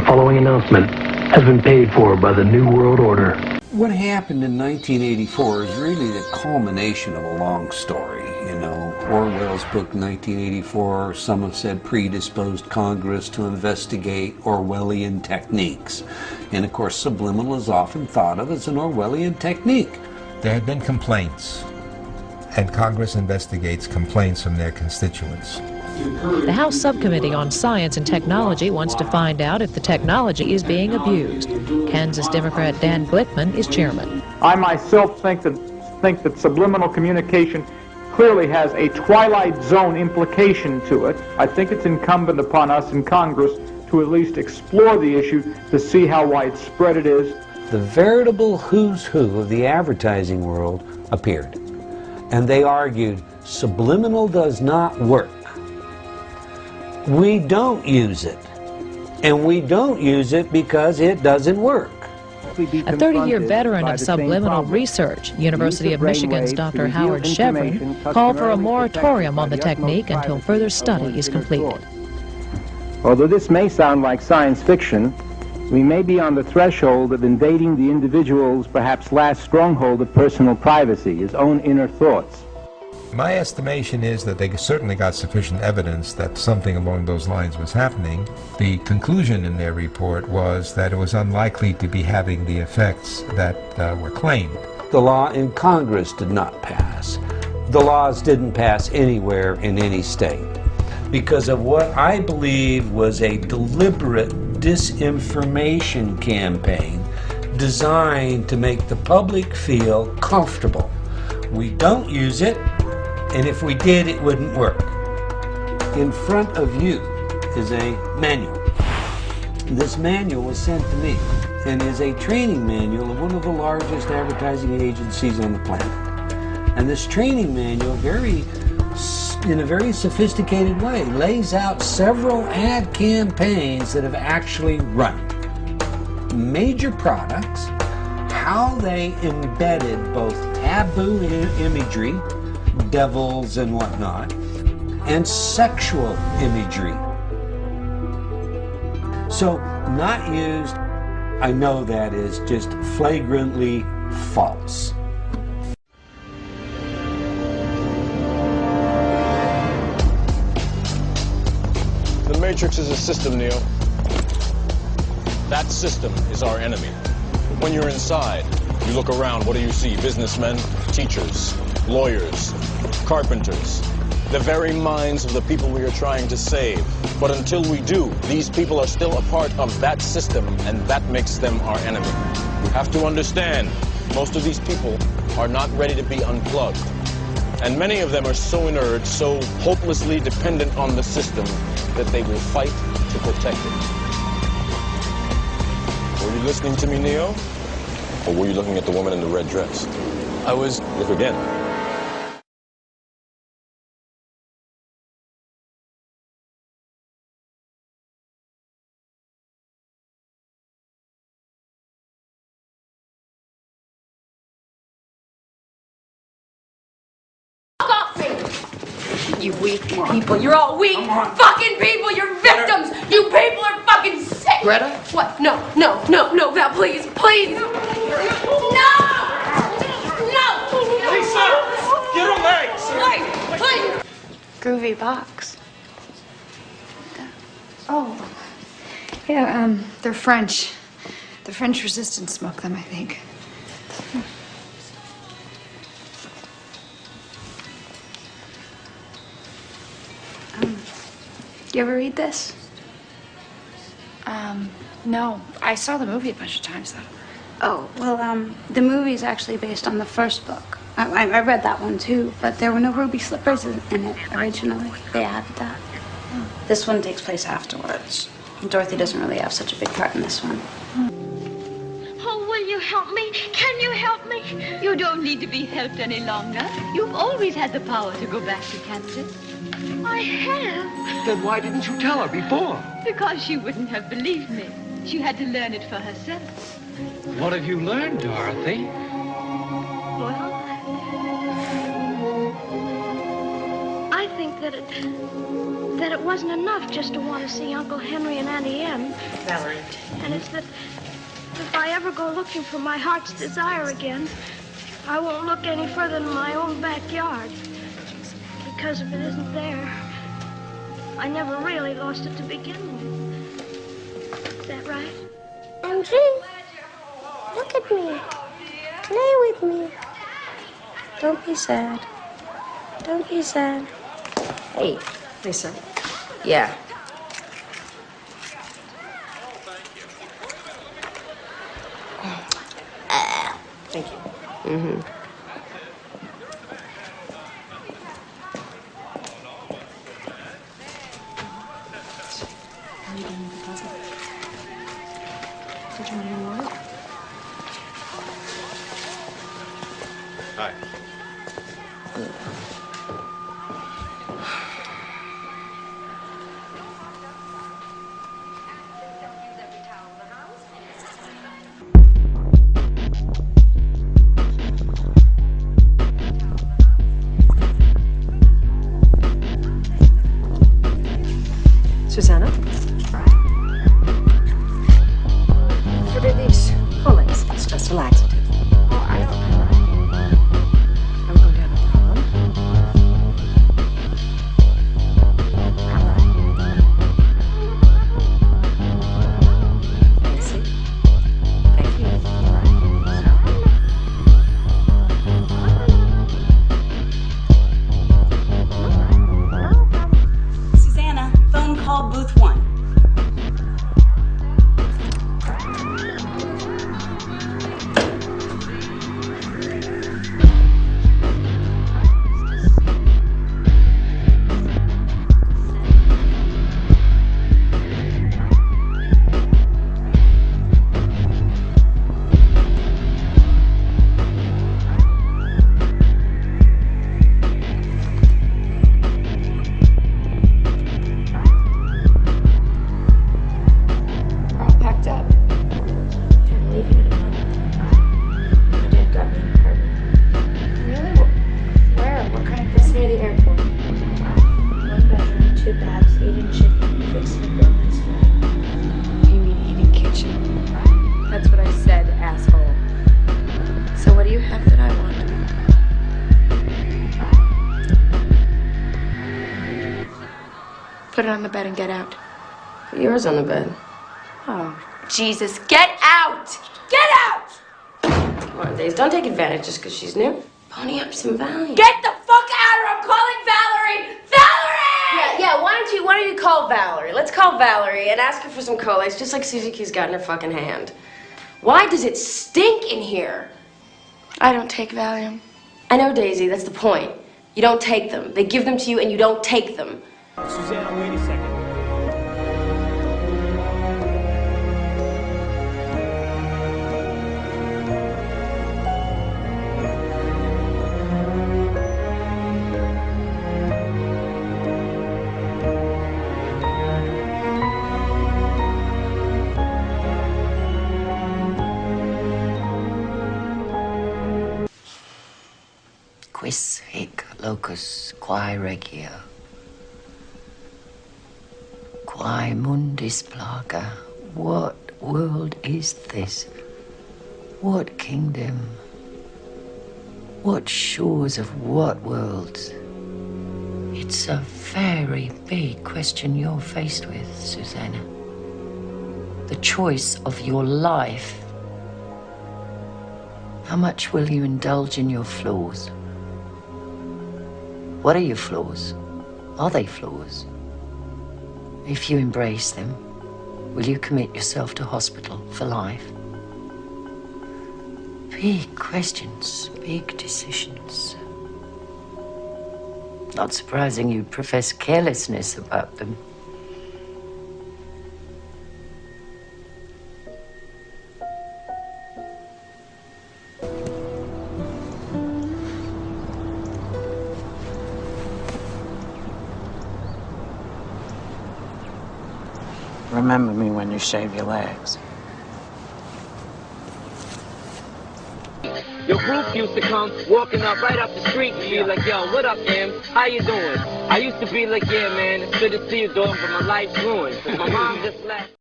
following announcement has been paid for by the New World Order. What happened in 1984 is really the culmination of a long story. You know, Orwell's book 1984, some have said, predisposed Congress to investigate Orwellian techniques. And of course, subliminal is often thought of as an Orwellian technique. There had been complaints, and Congress investigates complaints from their constituents. The House Subcommittee on Science and Technology wants to find out if the technology is being abused. Kansas Democrat Dan Glickman is chairman. I myself think that subliminal communication clearly has a Twilight Zone implication to it. I think it's incumbent upon us in Congress to at least explore the issue to see how widespread it is. The veritable who's who of the advertising world appeared. And they argued, subliminal does not work. We don't use it. And we don't use it because it doesn't work. A 30-year veteran of subliminal research, University of Michigan's Dr. Howard Chevron, called for a moratorium on the technique until further study is completed. Although this may sound like science fiction, we may be on the threshold of invading the individual's perhaps last stronghold of personal privacy, his own inner thoughts. My estimation is that they certainly got sufficient evidence that something along those lines was happening. The conclusion in their report was that it was unlikely to be having the effects that were claimed. The law in Congress did not pass. The laws didn't pass anywhere in any state because of what I believe was a deliberate disinformation campaign designed to make the public feel comfortable. We don't use it, and if we did, it wouldn't work. In front of you is a manual. This manual was sent to me and is a training manual of one of the largest advertising agencies on the planet. And this training manual, in a very sophisticated way, lays out several ad campaigns that have actually run. Major products, how they embedded both taboo imagery, devils and whatnot, and sexual imagery. So, not used, I know that is just flagrantly false. The Matrix is a system, Neo. That system is our enemy. When you're inside, you look around, what do you see? Businessmen, teachers, lawyers, carpenters, the very minds of the people we are trying to save. But until we do, these people are still a part of that system, and that makes them our enemy. You have to understand, most of these people are not ready to be unplugged. And many of them are so inert, so hopelessly dependent on the system, that they will fight to protect it. Were you listening to me, Neo? Or were you looking at the woman in the red dress? I was. Look again. You weak people. You're all weak fucking people. You're victims. You people are fucking sick. Greta? What? No, Val, please. No! Lisa! Get her legs! Please! Groovy box. Oh. Yeah, they're French. The French resistance smoke them, I think. You ever read this? No. I saw the movie a bunch of times, though. Oh, well, the movie is actually based on the first book. I read that one, too, but there were no ruby slippers in it originally. They added that. Oh. This one takes place afterwards. Dorothy doesn't really have such a big part in this one. Oh, will you help me? Can you help me? You don't need to be helped any longer. You've always had the power to go back to Kansas. I have. Then why didn't you tell her before? Because she wouldn't have believed me. She had to learn it for herself. What have you learned, Dorothy? Well, I think that it wasn't enough just to want to see Uncle Henry and Auntie Em. Valerie. And it's that if I ever go looking for my heart's desire again, I won't look any further than my own backyard. Because if it isn't there, I never really lost it to begin with. Is that right? MG, look at me. Play with me. Don't be sad. Don't be sad. Hey, Lisa. Yeah. Thank you. Mm-hmm. Did you want any more? Hi. Susanna? What are these? Pullings. It's just a laxative. Oh, I don't know. I'm going to have a problem. I see. Thank you. Susanna, phone call booth 1. All packed up. I'm leaving in a month. My dad got me an apartment. Really? Where? What kind of place? It's near the airport. 1 bedroom, 2 baths, eating chicken, fixing a real nice food. You mean eating kitchen? That's what I said, asshole. So what do you have that I want? Put it on the bed and get out. Put yours on the bed. Oh, Jesus. Get out! Get out! Come on, Daisy, don't take advantage just because she's new. Pony up some value. Get the fuck out or I'm calling Valerie! Valerie! Yeah, why don't you call Valerie? Let's call Valerie and ask her for some collates, just like Suzuki's got in her fucking hand. Why does it stink in here? I don't take Valium. I know, Daisy, that's the point. You don't take them. They give them to you and you don't take them. Susanna, wait a second. Quis hic locus quae regio, quae mundis plaga. What world is this? What kingdom? What shores of what worlds? It's a very big question you're faced with, Susanna. The choice of your life. How much will you indulge in your flaws? What are your flaws? Are they flaws? If you embrace them, will you commit yourself to hospital for life? Big questions, big decisions. Not surprising you profess carelessness about them. Remember me when you shave your legs. Your group used to come walking up right up the street and be like, yo, what up, man? How you doing? I used to be like, yeah, man, it's good to see you, dog, but my life's ruined. 'Cause my mom just left.